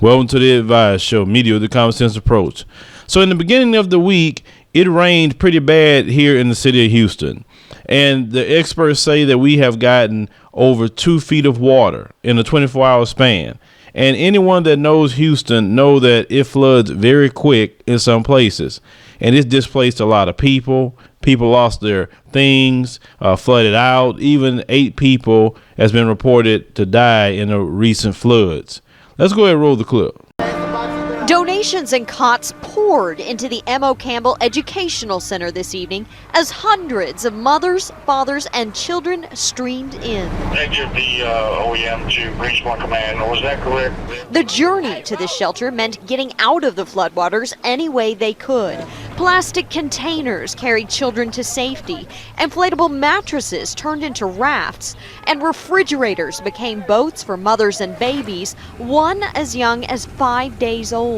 Welcome to the Advice Show, media with the common sense approach. So in the beginning of the week, it rained pretty bad here in the city of Houston. And the experts say that we have gotten over 2 feet of water in a 24-hour span. And anyone that knows Houston know that it floods very quick in some places. And it's displaced a lot of people. People lost their things, flooded out. Even 8 people has been reported to die in the recent floods. Let's go ahead and roll the clip. Donations and cots poured into the M.O. Campbell Educational Center this evening as hundreds of mothers, fathers, and children streamed in. Entered the OEM to Greensmore Command. Was that correct? The journey to this shelter meant getting out of the floodwaters any way they could. Plastic containers carried children to safety. Inflatable mattresses turned into rafts. And refrigerators became boats for mothers and babies, one as young as 5 days old.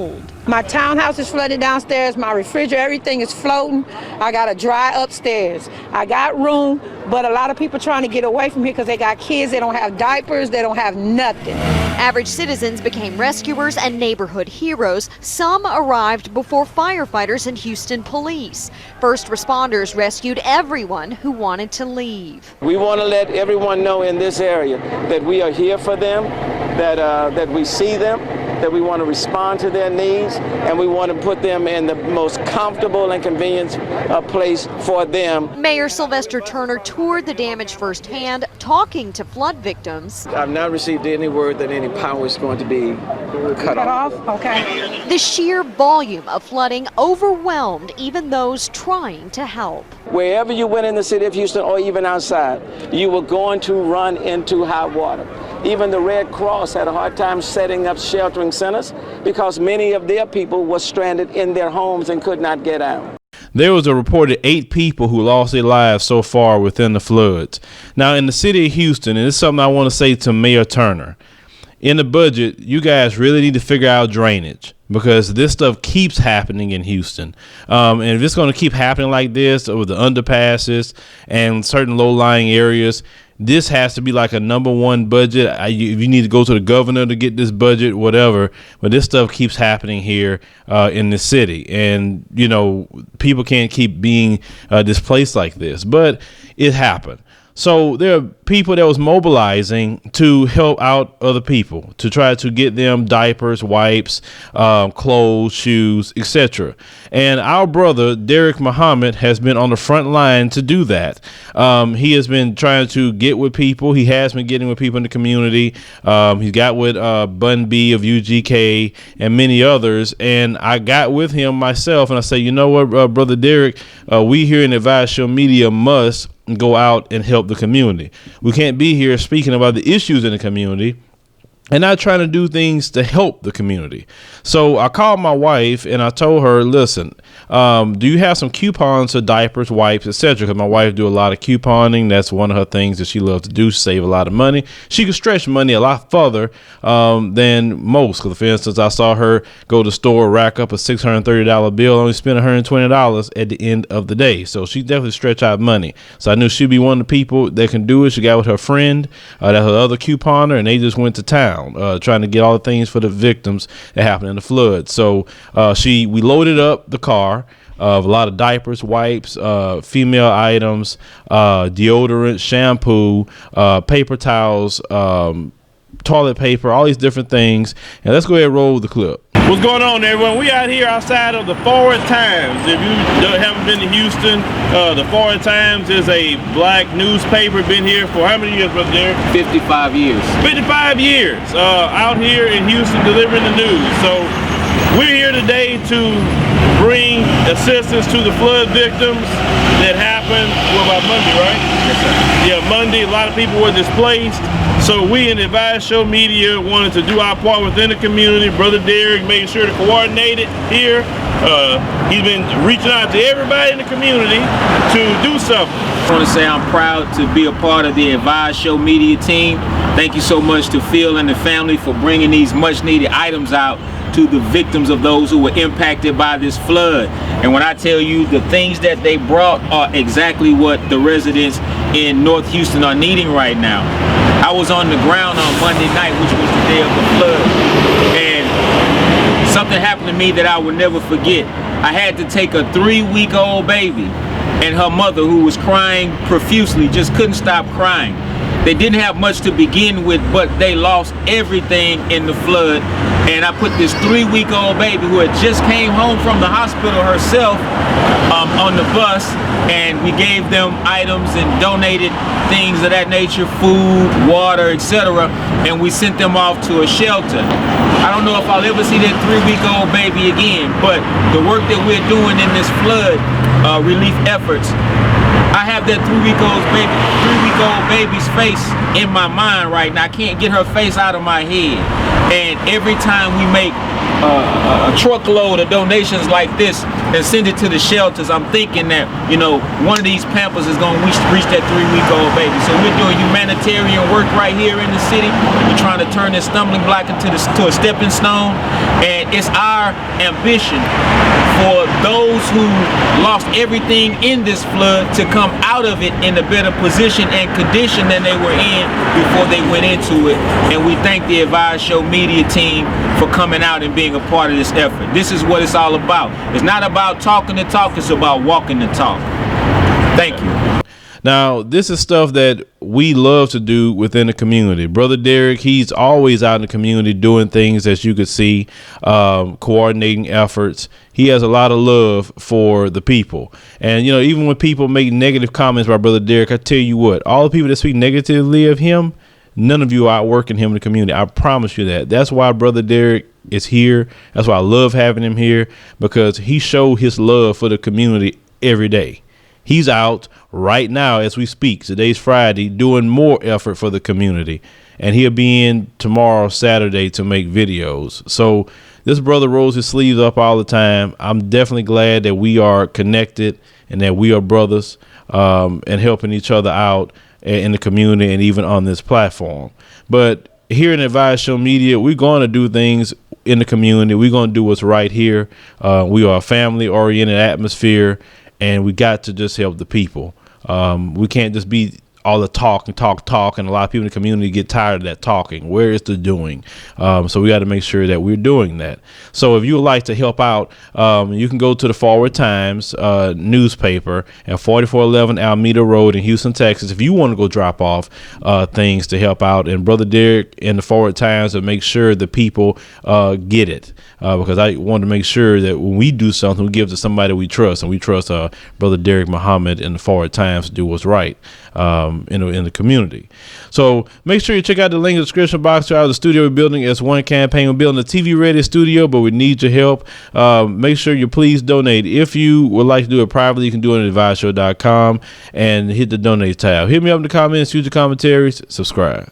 My townhouse is flooded downstairs. My refrigerator, everything is floating. I got a dry upstairs. I got room, but a lot of people trying to get away from here because they got kids. They don't have diapers. They don't have nothing. Average citizens became rescuers and neighborhood heroes. Some arrived before firefighters and Houston police. First responders rescued everyone who wanted to leave. We want to let everyone know in this area that we are here for them, that we see them, that we want to respond to their needs, and we want to put them in the most comfortable and convenient place for them. Mayor Sylvester Turner toured the damage firsthand, talking to flood victims. I've not received any word that any power is going to be cut off. Okay. The sheer volume of flooding overwhelmed even those trying to help. Wherever you went in the city of Houston or even outside, you were going to run into hot water. Even the Red Cross had a hard time setting up sheltering centers because many of their people were stranded in their homes and could not get out. There was a reported 8 people who lost their lives so far within the floods. Now, in the city of Houston, and it's something I want to say to Mayor Turner, in the budget, you guys really need to figure out drainage because this stuff keeps happening in Houston. And if it's going to keep happening like this with the underpasses and certain low-lying areas, this has to be like a #1 budget. You need to go to the governor to get this budget, whatever. But this stuff keeps happening here in the city. And, you know, people can't keep being displaced like this. But it happened. So there are people that was mobilizing to help out other people, to try to get them diapers, wipes, clothes, shoes, etc. And our brother, Derek Muhammad, has been on the front line to do that. He has been trying to get with people. He has been getting with people in the community. He got with Bun B of UGK and many others. And I got with him myself and I said, you know what, Brother Derek, we here in Advice Show Media must go out and help the community. We can't be here speaking about the issues in the community and not trying to do things to help the community. So I called my wife and I told her, listen, do you have some coupons for diapers, wipes, etc.? Because my wife do a lot of couponing. That's one of her things that she loves to do, save a lot of money. She can stretch money a lot further than most. Because, for instance, I saw her go to the store, rack up a $630 bill, only spend $120 at the end of the day. So she definitely stretch out money. So I knew she'd be one of the people that can do it. She got with her friend, that's her other couponer, and they just went to town. Trying to get all the things for the victims that happened in the flood. So we loaded up the car of a lot of diapers, wipes, female items, deodorant, shampoo, paper towels, toilet paper, all these different things. And let's go ahead and roll the clip. What's going on, everyone? We out here outside of the Forward Times. If you haven't been to Houston, the Forward Times is a black newspaper. Been here for how many years, Brother Derek? 55 years. 55 years out here in Houston delivering the news. So we're here today to bring assistance to the flood victims that happened, about Monday, right? Yes, sir. Yeah, Monday. A lot of people were displaced. So we in the Advice Show Media wanted to do our part within the community. Brother Derek made sure to coordinate it here. He's been reaching out to everybody in the community to do something. I want to say I'm proud to be a part of the Advice Show Media team. Thank you so much to Phil and the family for bringing these much needed items out to the victims of those who were impacted by this flood. And when I tell you the things that they brought are exactly what the residents in North Houston are needing right now. I was on the ground on Monday night, which was the day of the flood, and something happened to me that I will never forget. I had to take a 3-week-old baby and her mother, who was crying profusely, just couldn't stop crying. They didn't have much to begin with, but they lost everything in the flood. And I put this 3-week-old baby who had just came home from the hospital herself on the bus, and we gave them items and donated things of that nature, food, water, etc. And we sent them off to a shelter. I don't know if I'll ever see that 3-week-old baby again, but the work that we're doing in this flood relief efforts, I have that 3-week-old baby's face in my mind right now. I can't get her face out of my head. And every time we make a truckload of donations like this and send it to the shelters, I'm thinking that, you know, one of these Pampers is going to reach that 3-week-old baby. So we're doing humanitarian work right here in the city. We're trying to turn this stumbling block to a stepping stone. And it's our ambition for those who lost everything in this flood to come out of it in a better position and condition than they were in before they went into it. And we thank the Advise Show media team for coming out and being a part of this effort. This is what it's all about. It's not about talking the talk, it's about walking the talk. Thank you. Now, this is stuff that we love to do within the community. Brother Derek, he's always out in the community doing things, as you could see, coordinating efforts. He has a lot of love for the people. And, you know, even when people make negative comments about Brother Derek, I tell you what, all the people that speak negatively of him, none of you are outworking him in the community. I promise you that. That's why Brother Derek is here. That's why I love having him here, because he showed his love for the community every day. He's out right now as we speak. Today's Friday, doing more effort for the community, and he'll be in tomorrow, Saturday, to make videos. So this brother rolls his sleeves up all the time. I'm definitely glad that we are connected and that we are brothers, and helping each other out in the community and even on this platform. But here in Advise Show Media, we're going to do things in the community. We're going to do what's right here. We are a family-oriented atmosphere, and we got to just help the people. We can't just be all the talk, and a lot of people in the community get tired of that talking. Where is the doing? So we got to make sure that we're doing that. So if you would like to help out, you can go to the Forward Times newspaper at 4411 Alameda Road in Houston, Texas, if you want to go drop off things to help out. And Brother Derek and the Forward Times will make sure the people get it, because I want to make sure that when we do something, we give to somebody we trust, and we trust Brother Derek Muhammad and the Forward Times to do what's right in the community. So make sure you check out the link in the description box to the studio we're building as one campaign. We're building a TV ready studio, but we need your help. Make sure you please donate. If you would like to do it privately, you can do it at adviseshow.com and hit the donate tab. Hit me up in the comments, future commentaries, subscribe.